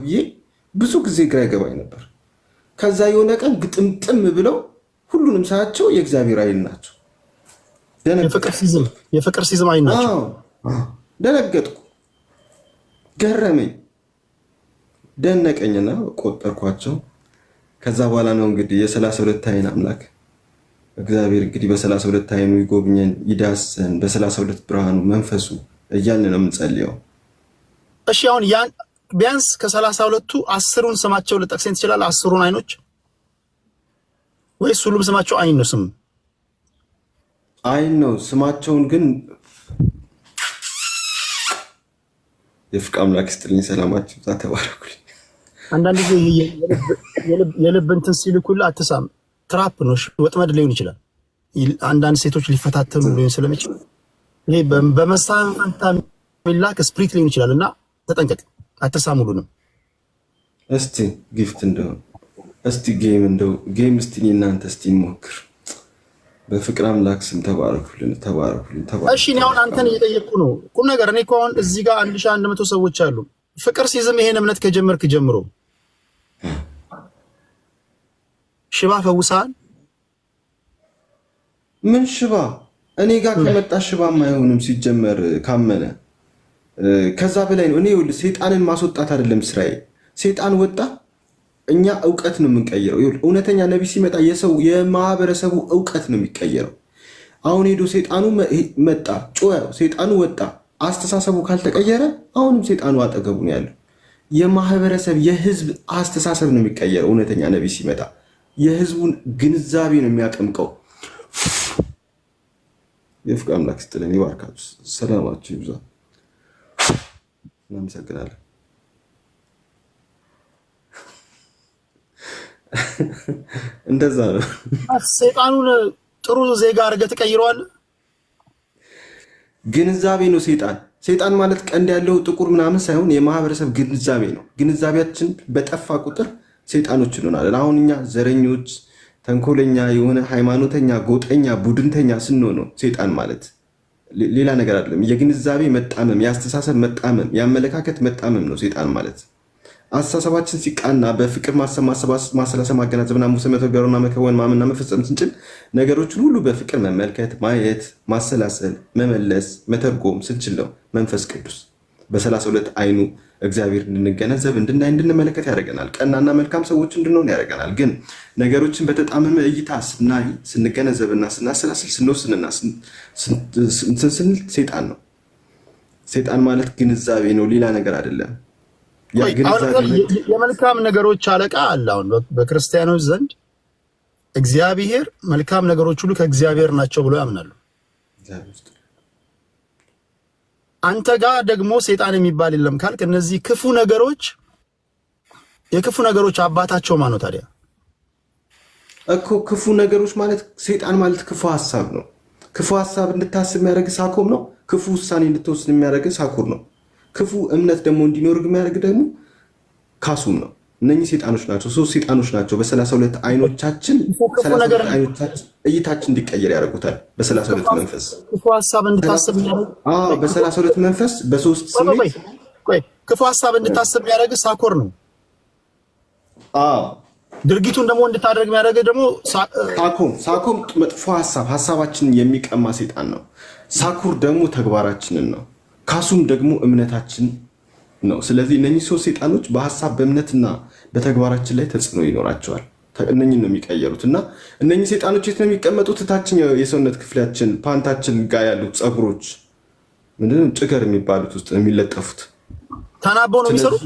ብዬ ብዙ ጊዜ ግራ ይገባኝ ነበር። ከዛ የሆነ ቀን ግጥምጥም ብለው ሁሉንም ሳያቸው የእግዚአብሔር አይን ናቸው። የፍቅር ሲዝም አይን ናቸው። ደነገጥኩ፣ ገረመኝ፣ ደነቀኝና ቆጠርኳቸው። ከዛ በኋላ ነው እንግዲህ የ32 አይን አምላክ እግዚአብሔር እንግዲህ በ32 አይኑ ይጎብኘን ይዳሰን፣ በ32 ብርሃኑ መንፈሱ እያልን ነው የምንጸልየው። እሺ አሁን ያን ቢያንስ ከ32ቱ 10ሩን ስማቸው ልጠቅሰኝ ትችላለህ? 10ሩን አይኖች ወይስ ሁሉም ስማቸው አይን ነው? ስም አይን ነው ስማቸውን ግን የፍቅር አምላክ ይስጥልኝ። ሰላማችሁ ዛ ተባረኩልኝ። አንዳንድ ጊዜ የልብ እንትን ሲልኩልህ አትሳም። ትራፕ ነው፣ ወጥመድ ሊሆን ይችላል። አንዳንድ ሴቶች ሊፈታተኑ ሊሆን ስለሚችል ይሄ በመሳም ፈንታ ሚላክ ስፕሪት ሊሆን ይችላል እና ተጠንቀቅ፣ አትሳም ሁሉንም። እስቲ ጊፍት እንደው እስቲ ጌም እስቲ እናንተ እስቲ ሞክር። በፍቅር አምላክ ስም ተባረኩልን። እሺ እኔ አሁን አንተን እየጠየቅኩ ነው ቁም ነገር። እኔ እኮ አሁን እዚህ ጋር 1100 ሰዎች አሉ። ፍቅር ሲዝም ይሄን እምነት ከጀመርክ ጀምሮ ሽባ ፈውሳል? ምን ሽባ? እኔ ጋር ከመጣ ሽባም አይሆንም ሲጀመር ካመነ። ከዛ በላይ ነው። እኔ ይኸውልህ ሰይጣንን ማስወጣት አይደለም ስራዬ። ሰይጣን ወጣ፣ እኛ እውቀት ነው የምንቀይረው። ይኸውልህ እውነተኛ ነቢይ ሲመጣ የማህበረሰቡ እውቀት ነው የሚቀየረው። አሁን ሄዶ ሰይጣኑ መጣ ጮኸ፣ ሰይጣኑ ወጣ፣ አስተሳሰቡ ካልተቀየረ አሁንም ሰይጣኑ አጠገቡ ነው ያለው። የማህበረሰብ የህዝብ አስተሳሰብ ነው የሚቀየረው። እውነተኛ ነቢይ ሲመጣ የህዝቡን ግንዛቤ ነው የሚያጠምቀው። የፍቅር አምላክ ስትለን ይባርካችሁ፣ ሰላማችሁ ይብዛ። እናመሰግናለን። እንደዛ ነው። ሰይጣኑን ጥሩ ዜጋ አድርገህ ትቀይረዋለህ። ግንዛቤ ነው ሰይጣን ማለት ቀንድ ያለው ጥቁር ምናምን ሳይሆን የማህበረሰብ ግንዛቤ ነው። ግንዛቤያችን በጠፋ ቁጥር ሰይጣኖች እንሆናለን። አሁን እኛ ዘረኞች፣ ተንኮለኛ፣ የሆነ ሃይማኖተኛ፣ ጎጠኛ፣ ቡድንተኛ ስንሆን ነው ሰይጣን ማለት ሌላ ነገር አይደለም። የግንዛቤ መጣመም፣ የአስተሳሰብ መጣመም፣ የአመለካከት መጣመም ነው ሰይጣን ማለት። አስተሳሰባችን ሲቃና በፍቅር ማሰብ፣ ማሰላሰል፣ ማገናዘብና ሙሴ መተግበሩና መከወን ማመንና መፈጸም ስንችል ነገሮችን ሁሉ በፍቅር መመልከት፣ ማየት፣ ማሰላሰል፣ መመለስ፣ መተርጎም ስንችል ነው መንፈስ ቅዱስ በ32 አይኑ እግዚአብሔር እንድንገነዘብ፣ እንድናይ፣ እንድንመለከት ያደርገናል። ቀናና መልካም ሰዎች እንድንሆን ያደርገናል። ግን ነገሮችን በተጣመመ እይታ ስናይ፣ ስንገነዘብና ስናሰላስል፣ ስንወስንና ስንል ሰይጣን ነው። ሰይጣን ማለት ግንዛቤ ነው፣ ሌላ ነገር አይደለም። የመልካም ነገሮች አለቃ አለ። አሁን በክርስቲያኖች ዘንድ እግዚአብሔር መልካም ነገሮች ሁሉ ከእግዚአብሔር ናቸው ብሎ ያምናሉ። አንተ ጋር ደግሞ ሰይጣን የሚባል የለም ካልክ እነዚህ ክፉ ነገሮች የክፉ ነገሮች አባታቸው ማን ነው ታዲያ? እኮ ክፉ ነገሮች ማለት ሰይጣን ማለት ክፉ ሐሳብ ነው። ክፉ ሐሳብ እንድታስብ የሚያደርግ ሳኮም ነው። ክፉ ውሳኔ እንድትወስን የሚያደርግ ሳኮር ነው። ክፉ እምነት ደግሞ እንዲኖር የሚያደርግ ደግሞ ካሱም ነው። እነኚህ ሰይጣኖች ናቸው። ሶስት ሰይጣኖች ናቸው። በ32 አይኖቻችን እይታችን እንዲቀየር ያደርጉታል። በ32 መንፈስ ክፉ ሐሳብ እንድታስብ በ32 መንፈስ በሶስት ስሜት ክፉ ሐሳብ እንድታስብ የሚያደርግ ሳኮር ነው። ድርጊቱን ደግሞ እንድታደርግ የሚያደርግ ደግሞ ሳኮም መጥፎ ሐሳባችንን የሚቀማ ሰይጣን ነው። ሳኩር ደግሞ ተግባራችንን ነው። ካሱም ደግሞ እምነታችን ነው። ስለዚህ እነኚህ ሶስት ሰይጣኖች በሐሳብ በእምነትና በተግባራችን ላይ ተጽዕኖ ይኖራቸዋል። እነኚህን ነው የሚቀየሩት። እና እነኚህ ሰይጣኖች የት ነው የሚቀመጡት? ታችኛው የሰውነት ክፍላችን ፓንታችን ጋር ያሉት ፀጉሮች ምንድነው ጭገር የሚባሉት ውስጥ ነው የሚለጠፉት። ተናበው ነው የሚሰሩት።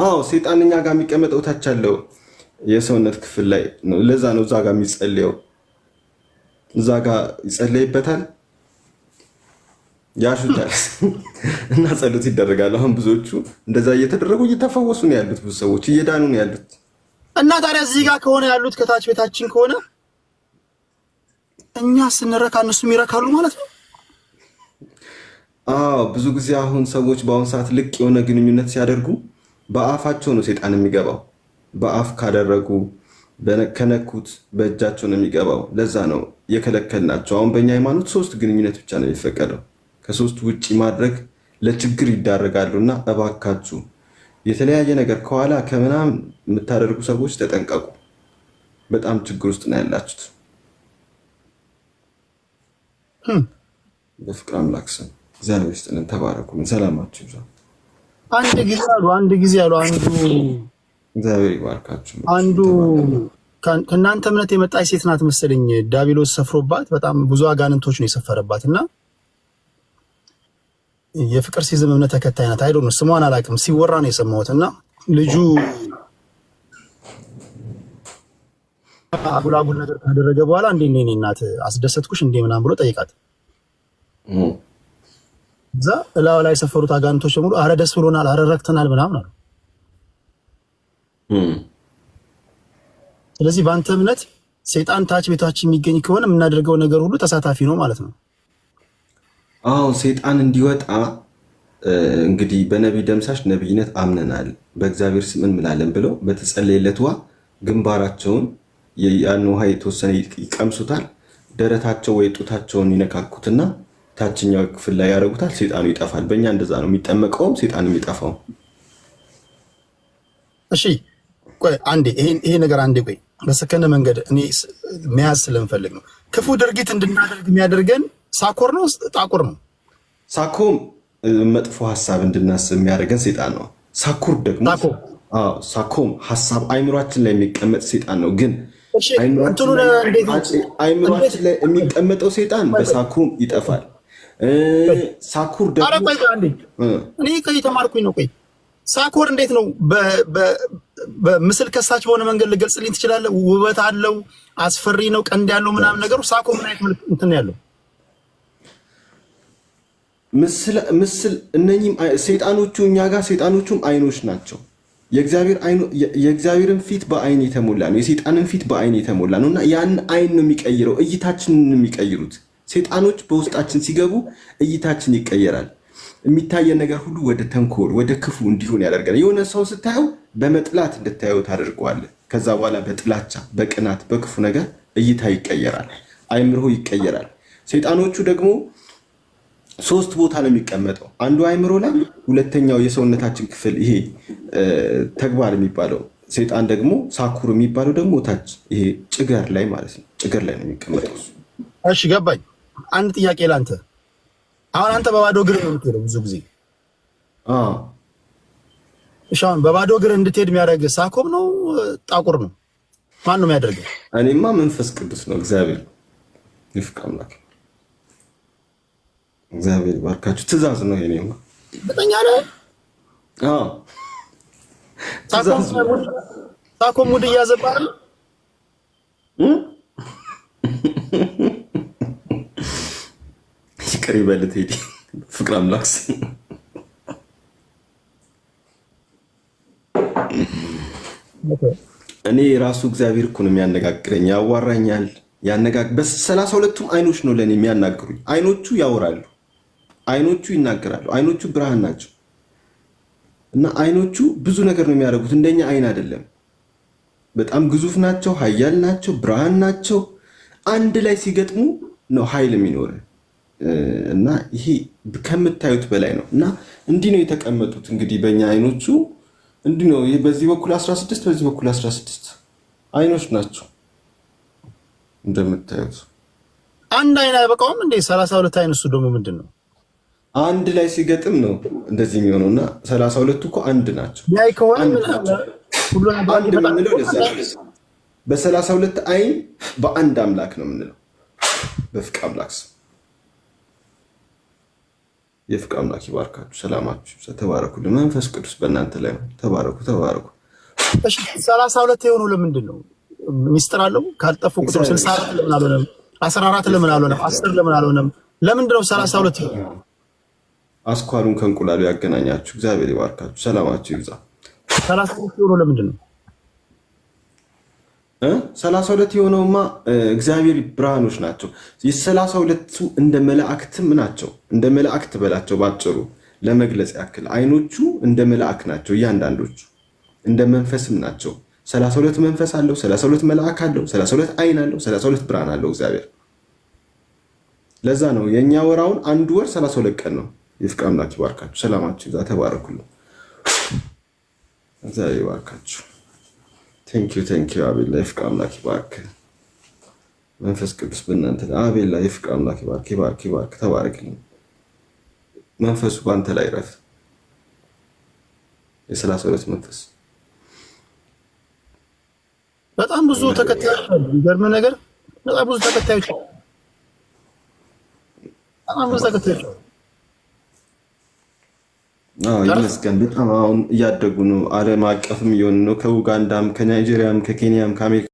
አዎ ሰይጣን እኛ ጋር የሚቀመጠው ታች ያለው የሰውነት ክፍል ላይ ነው። ለዛ ነው እዛ ጋር የሚጸልየው። እዛ ጋር ይጸለይበታል፣ ያሹታል እና ጸሎት ይደረጋል። አሁን ብዙዎቹ እንደዛ እየተደረጉ እየተፈወሱ ነው ያሉት። ብዙ ሰዎች እየዳኑ ነው ያሉት። እና ታዲያ እዚህ ጋር ከሆነ ያሉት ከታች ቤታችን ከሆነ እኛ ስንረካ እነሱም ይረካሉ ማለት ነው። አዎ ብዙ ጊዜ አሁን ሰዎች በአሁኑ ሰዓት ልቅ የሆነ ግንኙነት ሲያደርጉ በአፋቸው ነው ሰይጣን የሚገባው። በአፍ ካደረጉ ከነኩት በእጃቸው ነው የሚገባው። ለዛ ነው የከለከልናቸው። አሁን በእኛ ሃይማኖት 3 ግንኙነት ብቻ ነው የሚፈቀደው። ከ3 ውጪ ማድረግ ለችግር ይዳረጋሉ። እና እባካችሁ የተለያየ ነገር ከኋላ ከምናምን የምታደርጉ ሰዎች ተጠንቀቁ። በጣም ችግር ውስጥ ነው ያላችሁት። በፍቅር አምላክ ስም እግዚአብሔር ይስጥልን። ተባረኩ። ሰላማችሁ ይብዛ። አንድ ጊዜ አሉ እግዚአብሔር ይባርካችሁ። አንዱ ከእናንተ እምነት የመጣች ሴት ናት መሰለኝ ዲያብሎስ ሰፍሮባት በጣም ብዙ አጋንንቶች ነው የሰፈረባት እና የፍቅር ሲዝም እምነት ተከታይ ናት። አይዶ ነው ስሟን አላውቅም፣ ሲወራ ነው የሰማሁት። እና ልጁ አጉላጉል ነገር ካደረገ በኋላ እንዴ እኔ እናት አስደሰትኩሽ እንዴ ምናምን ብሎ ጠይቃት። እዛ እላው ላይ የሰፈሩት አጋንንቶች በሙሉ አረ ደስ ብሎናል፣ አረ ረክተናል ምናምን አሉ። ስለዚህ በአንተ እምነት ሰይጣን ታች ቤታችን የሚገኝ ከሆነ የምናደርገው ነገር ሁሉ ተሳታፊ ነው ማለት ነው። አዎ ሰይጣን እንዲወጣ እንግዲህ በነቢይ ደምሳሽ ነቢይነት አምነናል፣ በእግዚአብሔር ስም እንምላለን ብለው በተጸለየለት ውሃ ግንባራቸውን ያን ውሃ የተወሰነ ይቀምሱታል፣ ደረታቸው ወይ ጡታቸውን ይነካኩትና ታችኛው ክፍል ላይ ያደርጉታል። ሰይጣኑ ይጠፋል። በእኛ እንደዛ ነው የሚጠመቀውም ሰይጣን የሚጠፋው። እሺ ቆይ አንዴ ይሄ ነገር አንዴ ቆይ በሰከነ መንገድ እኔ መያዝ ስለምፈልግ ነው። ክፉ ድርጊት እንድናደርግ የሚያደርገን ሳኮር ነው ጣቁር ነው? ሳኮም መጥፎ ሀሳብ እንድናስብ የሚያደርገን ሰይጣን ነው። ሳኩር ደግሞ ሳኮም ሀሳብ አይምሯችን ላይ የሚቀመጥ ሰይጣን ነው። ግን አይምሯችን ላይ የሚቀመጠው ሰይጣን በሳኩም ይጠፋል። ሳኩር ደግሞ እኔ የተማርኩኝ ነው። ቆይ ሳኮር እንዴት ነው በምስል ከሳች በሆነ መንገድ ልገልጽልኝ ትችላለህ? ውበት አለው፣ አስፈሪ ነው፣ ቀንድ ያለው ምናምን ነገሩ ሳኮር ምን አይነት መልክ እንትን ያለው ምስል እነኚህም ሰይጣኖቹ እኛ ጋር ሰይጣኖቹም አይኖች ናቸው። የእግዚአብሔርን ፊት በአይን የተሞላ ነው፣ የሰይጣንን ፊት በአይን የተሞላ ነው። እና ያን አይን ነው የሚቀይረው፣ እይታችንን የሚቀይሩት ሰይጣኖች በውስጣችን ሲገቡ እይታችን ይቀየራል። የሚታየን ነገር ሁሉ ወደ ተንኮል ወደ ክፉ እንዲሆን ያደርጋል። የሆነ ሰው ስታየው በመጥላት እንድታየው ታደርገዋለህ። ከዛ በኋላ በጥላቻ በቅናት በክፉ ነገር እይታ ይቀየራል፣ አይምሮ ይቀየራል። ሰይጣኖቹ ደግሞ ሶስት ቦታ ነው የሚቀመጠው። አንዱ አይምሮ ላይ፣ ሁለተኛው የሰውነታችን ክፍል ይሄ ተግባር የሚባለው ሰይጣን ደግሞ ሳኩር የሚባለው ደግሞ ታች ይሄ ጭገር ላይ ማለት ነው። ጭገር ላይ ነው የሚቀመጠው። እሺ ገባኝ። አንድ ጥያቄ ላንተ። አሁን አንተ በባዶ እግር ነው የምትሄደው ብዙ ጊዜ። እሺ አሁን በባዶ እግር እንድትሄድ የሚያደርግ ሳኮም ነው ጣቁር ነው? ማን ነው የሚያደርገው? እኔማ መንፈስ ቅዱስ ነው። እግዚአብሔር ይፍቅር አምላክ እግዚአብሔር ባርካችሁ። ትእዛዝ ነው የኔማ። በጠኛ ላይ ሳኮም ሙድ እያዘባል ይቅር ይበል ቴዲ። ፍቅር አምላክ እኔ ራሱ እግዚአብሔር እኮ ነው የሚያነጋግረኝ፣ ያዋራኛል። በ32ቱም አይኖች ነው ለእኔ የሚያናግሩኝ። አይኖቹ ያወራሉ፣ አይኖቹ ይናገራሉ። አይኖቹ ብርሃን ናቸው እና አይኖቹ ብዙ ነገር ነው የሚያደርጉት። እንደኛ አይን አይደለም። በጣም ግዙፍ ናቸው፣ ኃያል ናቸው፣ ብርሃን ናቸው። አንድ ላይ ሲገጥሙ ነው ኃይል የሚኖር እና ይሄ ከምታዩት በላይ ነው። እና እንዲህ ነው የተቀመጡት። እንግዲህ በእኛ አይኖቹ እንዲህ ነው። ይሄ በዚህ በኩል 16 በዚህ በኩል 16 አይኖች ናቸው እንደምታዩት። አንድ አይን አይበቃውም እንዴ? 32 አይን። እሱ ደግሞ ምንድን ነው? አንድ ላይ ሲገጥም ነው እንደዚህ የሚሆነው። እና 32ቱ እኮ አንድ ናቸው። ያይ ከሆነ አንድ የምንለው በ32 አይን በአንድ አምላክ ነው የምንለው። በፍቅር አምላክ ስም የፍቅር አምላክ ይባርካችሁ። ሰላማችሁ ተባረኩ። መንፈስ ቅዱስ በእናንተ ላይ ነው። ተባረኩ ተባረኩ። እሺ 32 የሆነው ለምንድን ነው? ሚስጥር አለው? ካልጠፉ ቁጥር 64 ለምን አልሆነም? 14 ለምን አልሆነም? 10 ለምን አልሆነም? ለምንድን ነው 32 የሆነው? አስኳሉን ከእንቁላሉ ያገናኛችሁ። እግዚአብሔር ይባርካችሁ። ሰላማችሁ ይብዛ። 32 የሆነው ለምንድን ነው? 32 የሆነውማ እግዚአብሔር ብርሃኖች ናቸው። የ32ቱ እንደ መላእክትም ናቸው። እንደ መላእክት በላቸው ባጭሩ ለመግለጽ ያክል። አይኖቹ እንደ መላእክ ናቸው። እያንዳንዶቹ እንደ መንፈስም ናቸው። 32 መንፈስ አለው፣ 32 መልአክ አለው፣ 32 አይን አለው፣ 32 ብርሃን አለው እግዚአብሔር። ለዛ ነው የእኛ ወራውን አንዱ ወር 32 ቀን ነው። የፍቅር አምላክ ይባርካችሁ። ሰላማችሁ ይዛ ተባረኩልኝ። እግዚአብሔር ይባርካችሁ። ቴንኪዩ አቤላ የፍቅር አምላክ ይባርክ። መንፈስ ቅዱስ በእናንተ ላይ አቤላ የፍቅር አምላክ ይባርክ። ተባረክልኝ። መንፈሱ በአንተ ላይ ረፍ። የ32 መንፈስ በጣም ብዙ ተከታዮች አሉ። የሚገርም ነገር በጣም ብዙ ተከታዮች አሉ። ይመስገን። በጣም አሁን እያደጉ ነው። ዓለም አቀፍም እየሆኑ ነው። ከኡጋንዳም፣ ከናይጄሪያም፣ ከኬንያም፣ ከአሜሪካ